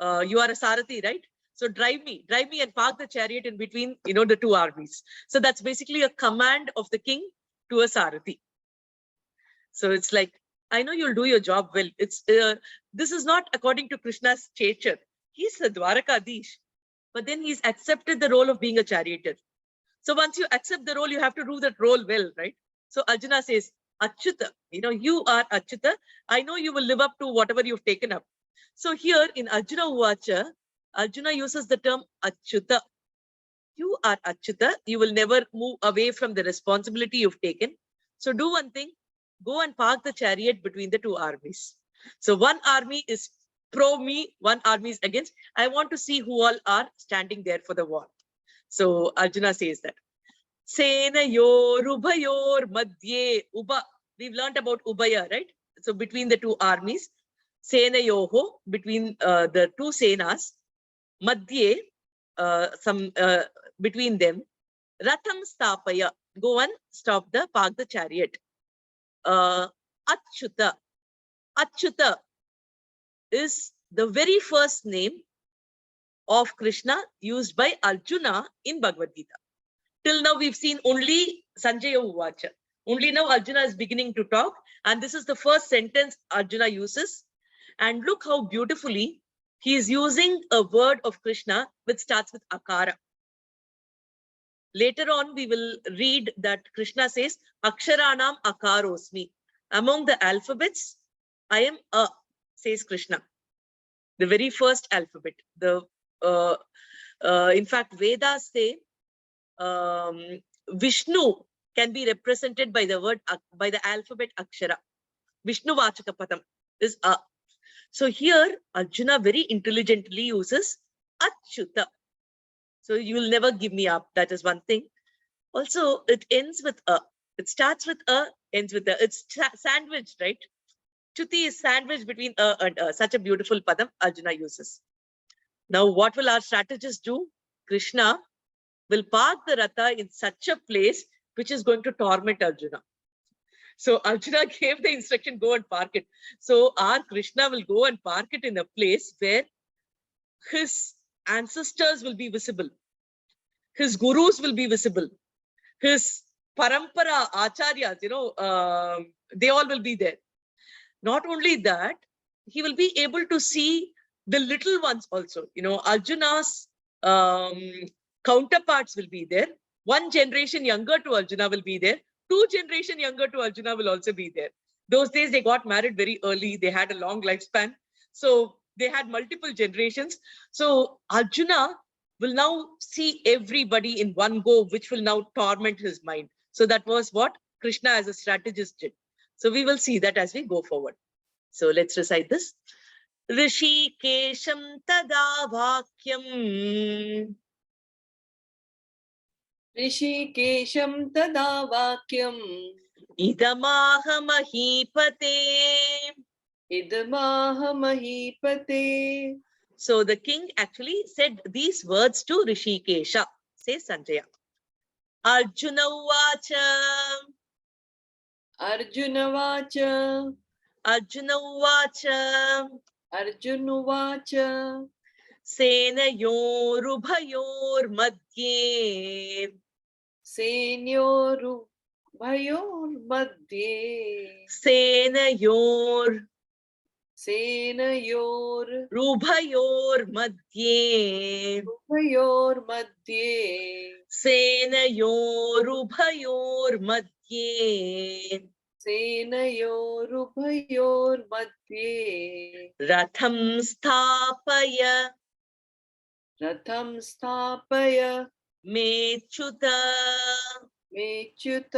S1: you are a Sarathi, right? So drive me and park the chariot in between, the 2 armies. So that's basically a command of the king to a Sarathi. So it's like, I know you'll do your job well. It's this is not according to Krishna's stature. He's a Dwarakadish, but then he's accepted the role of being a charioteer. So once you accept the role, you have to do that role well, right? So Arjuna says, Achyuta, you are Achyuta. I know you will live up to whatever you've taken up. So here in Arjuna Uvacha, Arjuna uses the term Achyuta. You are Achyuta. You will never move away from the responsibility you've taken. So do one thing, go and park the chariot between the two armies. So one army is pro me, one army is against. I want to see who all are standing there for the war. So Arjuna says that. Senayor Ubhayor Madhye Uba. We've learned about Ubhaya, right? So between the two armies. Senayoho, between the two senas. Madhye, between them. Ratham Stapaya. Go and park the chariot. Achyuta. Achyuta is the very first name of Krishna used by Arjuna in Bhagavad Gita. Till now, we've seen only Sanjaya Uvacha. Only now Arjuna is beginning to talk. And this is the first sentence Arjuna uses. And look how beautifully he is using a word of Krishna which starts with Akara. Later on, we will read that Krishna says, Aksharanam Akarosmi. Among the alphabets, I am A, says Krishna. The very first alphabet. In fact, Vedas say Vishnu can be represented by the alphabet Akshara. Vishnu Vachaka Padam is A. So here, Arjuna very intelligently uses Achyuta. So you will never give me up. That is one thing. Also, it ends with A. It starts with A, ends with A. It's sandwiched, right? Chuti is sandwiched between A and A. Such a beautiful padam Arjuna uses. Now, what will our strategist do? Krishna will park the Ratha in such a place which is going to torment Arjuna. So Arjuna gave the instruction, go and park it. So our Krishna will go and park it in a place where his ancestors will be visible. His gurus will be visible. His parampara acharyas, they all will be there. Not only that, he will be able to see the little ones also. Arjuna's counterparts will be there. One generation younger to Arjuna will be there. 2 generations younger to Arjuna will also be there. Those days they got married very early. They had a long lifespan. So they had multiple generations. So Arjuna will now see everybody in one go, which will now torment his mind. So that was what Krishna as a strategist did. So we will see that as we go forward. So let's recite this. Rishikesham tada vakyam.
S5: ऋषिकेशं तदा वाक्यम्
S1: Idamaha mahipate.
S5: इदमाह महीपते.
S1: So the king actually said these words to Rishikesha, says Sanjaya. Arjuna uvacha.
S5: Arjun watch
S1: Arjuna uvacha.
S5: Arjun उवाच
S1: Senayorubhayor madhye.
S5: सेनयोरुभयोर्मध्ये
S1: Senayor
S5: सेनयोरुभयोर्मध्ये
S1: Rubhayor madhye. Senayorubhayor madhye.
S5: सेनयोरुभयोर्मध्ये
S1: Ratham sthapaya.
S5: रथं स्थापय
S1: Mechuta.
S5: मेच्युत.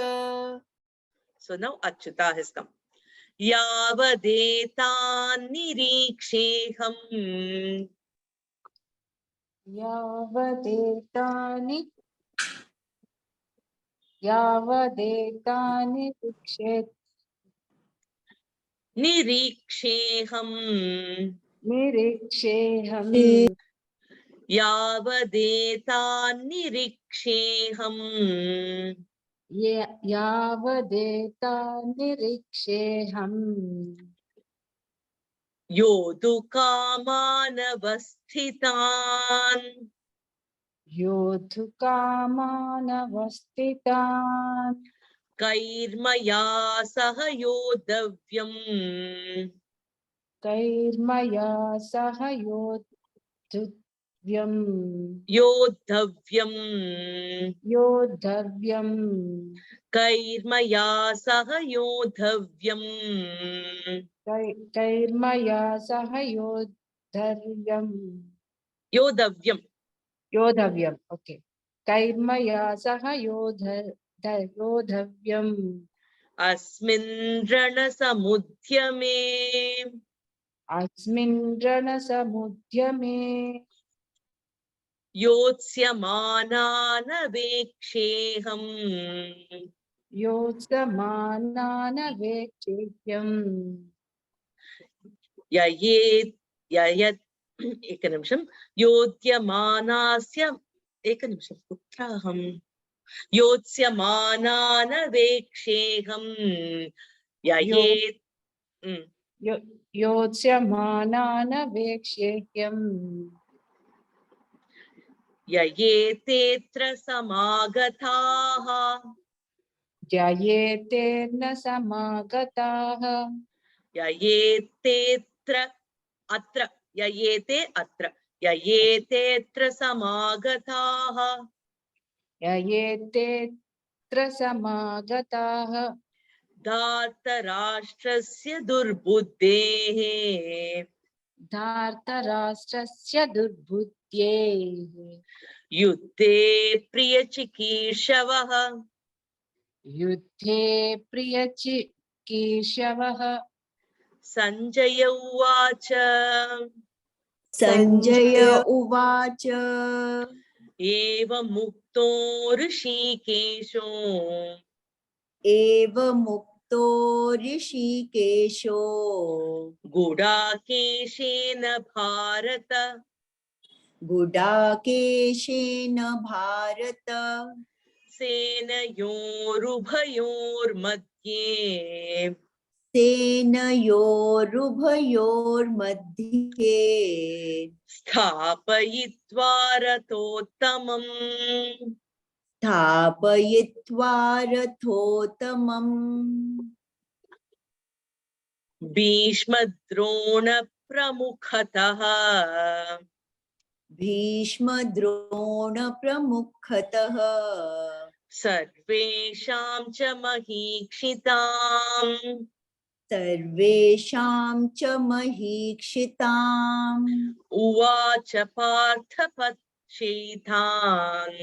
S1: So now Achyuta has come. Yavadetan niriksheham.
S6: यावदेतानि
S1: Niriksheham.
S6: निरीक्षेऽहम्
S1: Yavadetan niriksheham.
S6: यावदेतान्निरीक्षेऽहम्
S1: Yodukamanavasthitan.
S6: योद्धुकामानवस्थितान्
S1: Kairmaya saha yodavyam.
S6: कैर्मया सह
S1: योद्धव्यम्
S6: योद्धव्यम्
S1: कैर्मया सह योद्धव्यम्
S6: कैर्मया सह योद्धव्यम्
S1: योद्धव्यम्
S6: okay कैर्मया सह योद्धव्यम्
S1: अस्मिन् रणसमुद्यमे
S6: अस्मिन् रणसमुद्यमे
S1: योत्स्यमानानवेक्षेऽहम्
S6: योत्समानानवेक्षेयम्
S1: ययेत् एकनिमिषं योत्स्यमानास्य एकनिमिषं कुत्राहम् योत्स्यमानानवेक्षेऽहम् ययेत्
S6: योत्स्यमानानवेक्षेयम्
S1: ययेतेऽत्र समागताः
S6: ध्यायेतेर्न समागताः
S1: ययेतेऽत्र अत्र ययेते अत्र ययेतेऽत्र समागताः
S6: ययेतेऽत्र समागताः
S1: धार्तराष्ट्रस्य दुर्बुद्धेः
S6: धार्तराष्ट्रस्य दुर्बुद्ध्येः
S1: युद्धे प्रियचिकीर्षवः
S6: युद्धे प्रियचिकीर्षवः
S1: सञ्जय उवाच
S3: Sanjay uvacha
S1: एवमुक्तो ऋषिकेशो
S3: eva mukto rishikesho
S1: गुडाकेशेन Bharat
S3: gudakeshena bharata
S1: सेनयोरुभयोर्मध्ये
S3: सेनयोरुभयोर्मध्ये
S1: स्थापयित्वा रथोत्तमम्
S3: स्थापयित्वा रथोत्तमम्
S1: भीष्मद्रोणप्रमुखतः
S3: भीष्मद्रोणप्रमुखतः
S1: सर्वेषां च महीक्षिताम्
S3: सर्वेषां च महीक्षिताम्
S1: उवाच पार्थ पश्यैतान्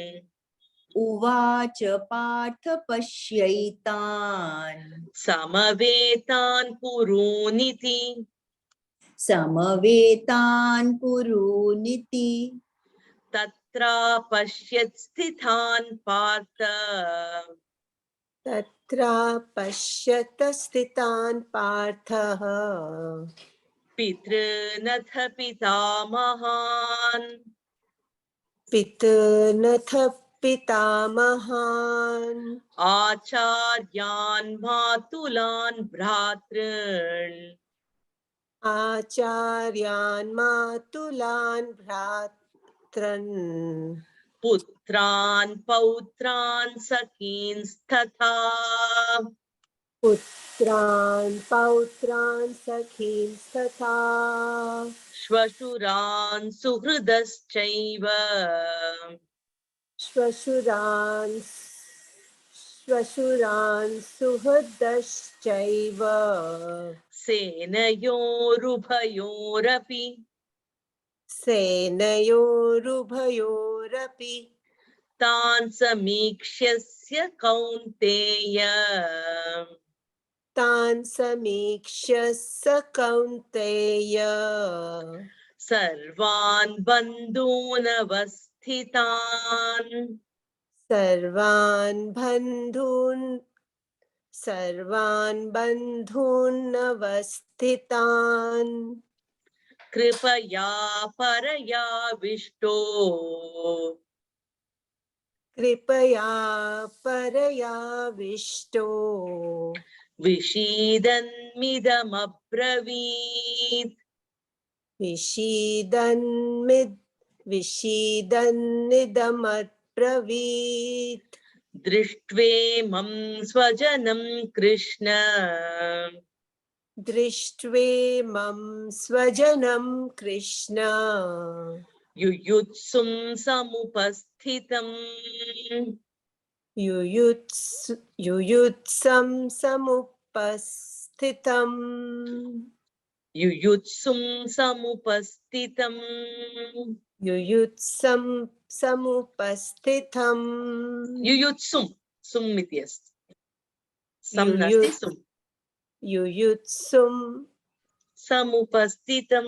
S3: उवाच पार्थ पश्यैतान्
S1: समवेतान् पुरोनिति
S3: समवेतान् कुरूनिति
S1: तत्रा पश्यत् स्थितान् पार्थ
S7: तत्र पश्यत स्थितान् पार्थः
S1: पितॄनथ पितामहान्
S7: पितॄनथ पितामहान्
S1: आचार्यान् मातुलान् भ्रातॄन्
S7: आचार्यान् मातुलान् भ्रातॄन्
S1: पुत्रान् पौत्रान् सखींस्तथा
S7: पुत्रान् पौत्रान् सखींस्तथा
S1: श्वशुरान् सुहृदश्चैव
S7: श्वशुरान् सुहृदश्चैव
S1: सेनयोरुभयोरपि
S7: सेनयोरुभयोरपि
S1: तान् समीक्ष्यस्य कौन्तेय
S7: तान् समीक्ष्य स कौन्तेय
S1: सर्वान् बन्धूनवस्थितान्
S7: सर्वान् बन्धूनवस्थितान्
S1: कृपया परयाविष्टो
S7: कृपया परयाविष्टो
S1: विषीदन्मिदमब्रवीत्
S7: विषीदन्निदमब्रवीत्
S1: दृष्ट्वेमं स्वजनं Krishna
S7: Drishtve swajanam Krishna.
S1: Yuyutsum samupasthitam.
S7: Yuyutsam samupasthitam.
S1: Yuyutsum samupasthitam.
S7: Yuyutsam samupasthitam.
S1: Yuyutsum. Sum ityas. Sam nasti sum.
S7: Yuyutsum
S1: Samupasthitam.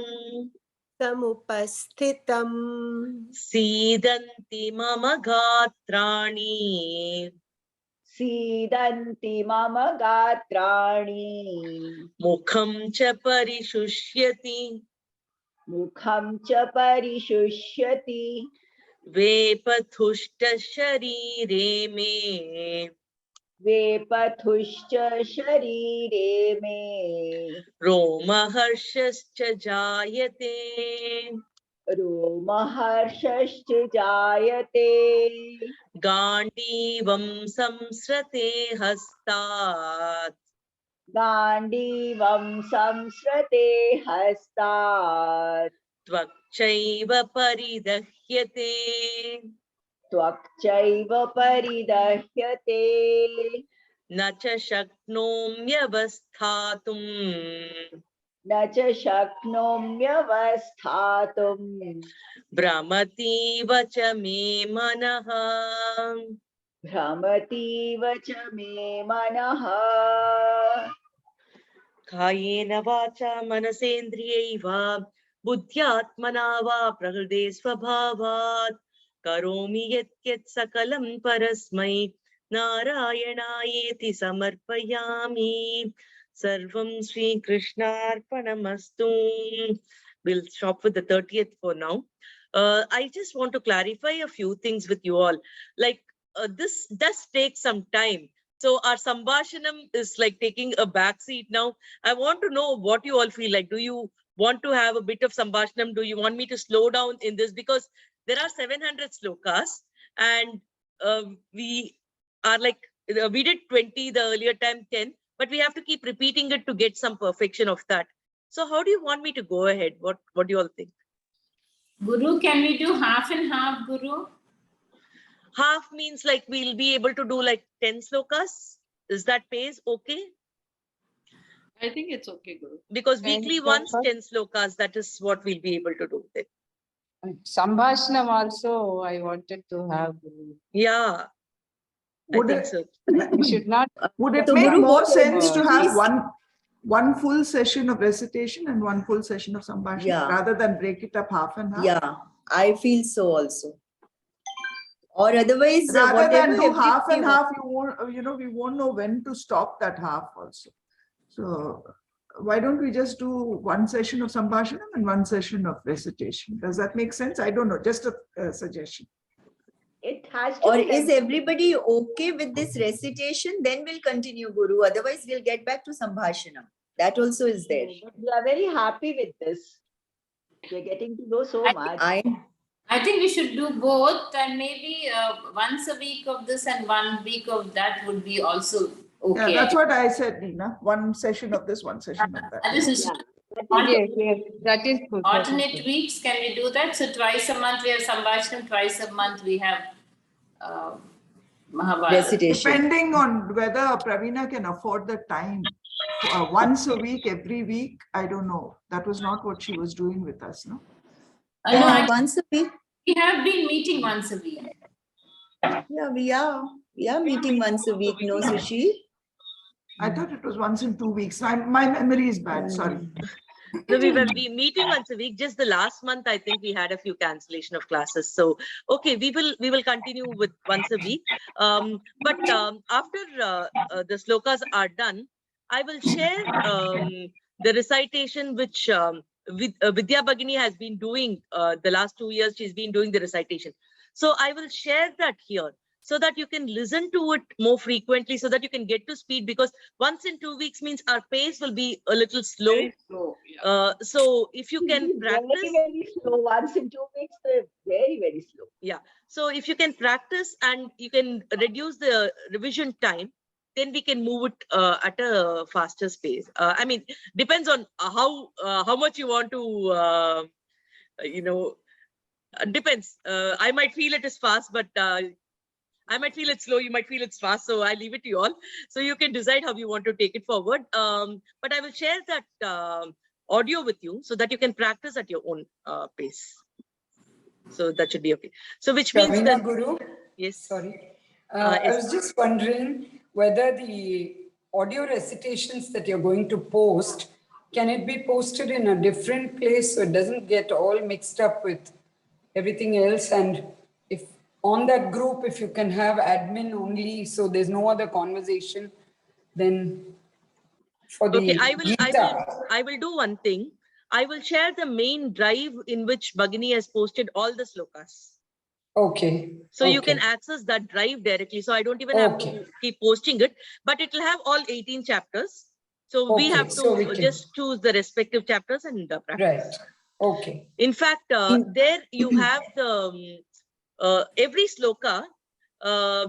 S7: samupasthitam.
S1: Sidanti mama gatrani.
S4: Sidanti mama gatrani.
S1: Mukham cha parishushyati.
S4: Mukham cha parishushyati.
S1: Vepathushta sharire me.
S4: Vepathushcha sharire me.
S1: Romaharshascha jayate.
S4: Romaharshascha jayate.
S1: Gandivam samsrate hastat.
S4: Gandivam samsrate hastat.
S1: Tvakchaiva paridahyate.
S4: Tvakchaiva paridahyate.
S1: Na cha shaknomyavasthatum.
S4: Na cha shaknomyavasthatum.
S1: Brahmativa cha me manaha.
S4: Brahmativa cha me manaha.
S1: Kayena vacha manasendriyaiva. Buddhyatmana va prakrde svabhavat. Karomi yat yat sakalam parasmai. Narayanaayeti samarpayami. Sarvam Sri Krishnarpanamastu. We'll stop with the 30th for now. I just want to clarify a few things with you all. Like this does take some time. So our sambhashanam is like taking a back seat now. I want to know what you all feel like. Do you want to have a bit of sambhashanam? Do you want me to slow down in this? Because there are 700 slokas and we are like, we did 20 the earlier time, 10, but we have to keep repeating it to get some perfection of that. So how do you want me to go ahead? What do you all think?
S8: Guru, can we do half and half, Guru?
S1: Half means like we'll be able to do like 10 slokas. Is that pace okay?
S5: I think it's okay, Guru.
S1: Because
S6: 10
S1: weekly once
S6: slokas.
S1: 10 slokas, that is what we'll be able to do then.
S6: Sambhashanam also I wanted to have. Guru.
S1: Yeah,
S9: Would
S1: I think
S9: it,
S1: so.
S6: We should not.
S9: would it
S3: So,
S9: make
S3: Guru,
S9: more
S3: what
S9: sense to have
S3: please-
S9: one full session of recitation and one full session of sambhashana
S3: Yeah.
S9: rather than break it up half and half?
S3: Yeah, I feel so also. Or otherwise,
S9: Rather than do
S3: whatever
S9: half and
S3: everybody
S9: half, you won't, we won't know when to stop that half also. So why don't we just do one session of sambhashana and one session of recitation? Does that make sense? I don't know, just a suggestion.
S4: It has to
S3: Or
S4: be
S3: is
S4: like-
S3: everybody okay with this recitation? Then we'll continue, Guru. Otherwise, we'll get back to Sambhashanam. That also is there.
S4: But we are very happy with this. We are getting to know so much.
S8: I think we should do both, and maybe once a week of this and 1 week of that would be also okay.
S9: Yeah, that's what I said, Nina. One session of this, one session of that.
S8: And this is
S4: Yeah.
S6: Yes, yes, that is good. that is
S8: alternate
S6: good.
S8: weeks. Can we do that? So twice a month we have Sambhashanam, twice a month we have Mahabharata.
S3: Recitation.
S9: Depending on whether Pravina can afford the time, once a week, every week, I don't know. That was not what she was doing with us, no?
S8: No,
S3: Yeah, once a week.
S8: we have been meeting once a week.
S3: Yeah, we are meeting once a week, no, Sushi?
S9: I thought it was once in 2 weeks. My memory is bad, sorry.
S1: No, we were meeting once a week. Just the last month, I think we had a few cancellation of classes. So, okay, we will continue with once a week. But after the slokas are done, I will share the recitation which Vidya Bhagini has been doing the last 2 years. She's been doing the recitation. So I will share that here, so that you can listen to it more frequently, so that you can get to speed, because once in 2 weeks means our pace will be a little slow.
S5: Very slow. Yeah.
S1: So if you can
S4: Very,
S1: practice,
S4: very slow. Once in 2 weeks, they're very, very slow.
S1: so if you can practice and you can reduce the revision time, then we can move it at a faster pace. I mean, depends on how much you want to, depends. I might feel it is fast, but I might feel it's slow, you might feel it's fast. So I leave it to you all. So you can decide how you want to take it forward. But I will share that audio with you so that you can practice at your own pace. So that should be okay. So which means
S10: Ravina
S1: that,
S10: Guru,
S1: yes.
S10: sorry.
S1: Yes.
S10: I was just wondering whether the audio recitations that you're going to post, can it be posted in a different place so it doesn't get all mixed up with everything else? And if on that group, if you can have admin only, so there's no other conversation, then for the
S1: Okay,
S10: Gita.
S1: I will do one thing. I will share the main drive in which Bhagini has posted all the slokas.
S10: Okay.
S1: So you can access that drive directly. So I don't even have to keep posting it, but it will have all 18 chapters. So we have to
S10: so
S1: just choose the respective chapters and practice.
S10: Right. Okay.
S1: In fact, there you have the every sloka.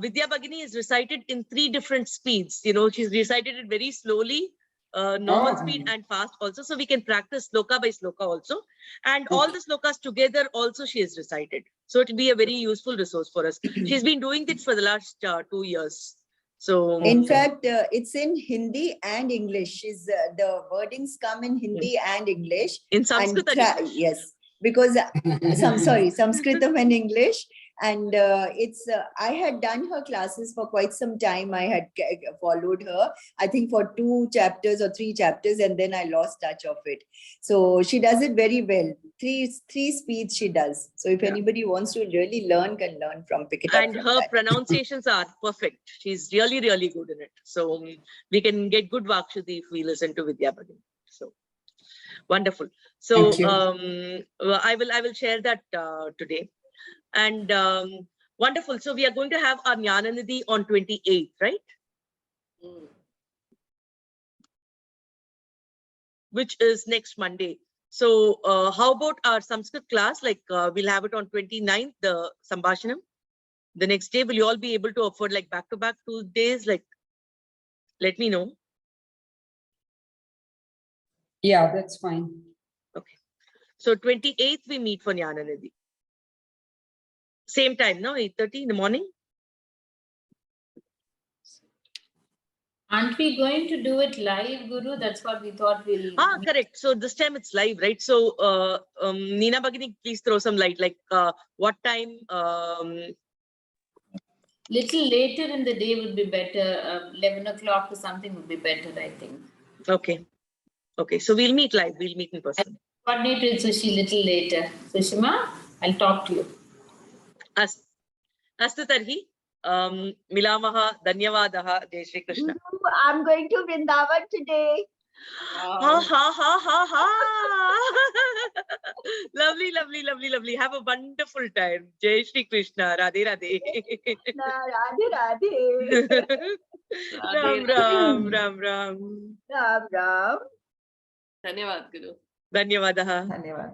S1: Vidya Bhagini is recited in 3 different speeds. You know, she's recited it very slowly, normal speed and fast also. So we can practice sloka by sloka also. And all the slokas together also she has recited. So it will be a very useful resource for us. She's been doing this for the last 2 years. So
S3: in fact, it's in Hindi and English. The wordings come in Hindi and English.
S1: In Samskrita.
S3: Yes, because Sanskritam and English. And I had done her classes for quite some time. I had followed her, I think for 2 chapters or 3 chapters, and then I lost touch of it. So she does it very well. Three speeds she does. So if anybody wants to really learn, can learn from, pick it up.
S1: And her pronunciations are perfect. She's really, really good in it. So we can get good Vakshuddhi if we listen to Vidya Bhagini. So wonderful. So I will share that today. And wonderful. So we are going to have our Jnananidhi on 28th, right? Which is next Monday. So how about our Sanskrit class? Like we'll have it on 29th, the Sambhashanam. The next day, will you all be able to afford like back-to-back 2 days? Like, let me know.
S10: Yeah, that's fine.
S1: Okay. So 28th, we meet for Jnananidhi. Same time, no? 8:30 in the morning?
S8: Aren't we going to do it live, Guru? That's what we thought we'll...
S1: Correct. So this time it's live, right? So Neena Bhagini, please throw some light. Like what time?
S8: Little later in the day would be better. 11 o'clock or something would be better, I think.
S1: Okay. Okay. So we'll meet live. We'll meet in person.
S8: I'll coordinate with Sushi little later. Sushima, I'll talk to you.
S1: Astu tarhi. Milamaha, Dhanyavadaha, Jai Shri Krishna.
S4: I'm going to Vrindavan today.
S1: Ha ha ha ha ha. Lovely, lovely, lovely, lovely. Have a wonderful time. Jai Shri Krishna. Radhe Radhe.
S4: Radhe Radhe.
S1: Ram Ram Ram Ram.
S4: Ram Ram.
S5: Dhanyavad, Guru.
S1: Dhanyavadaha.
S9: Dhanyavad.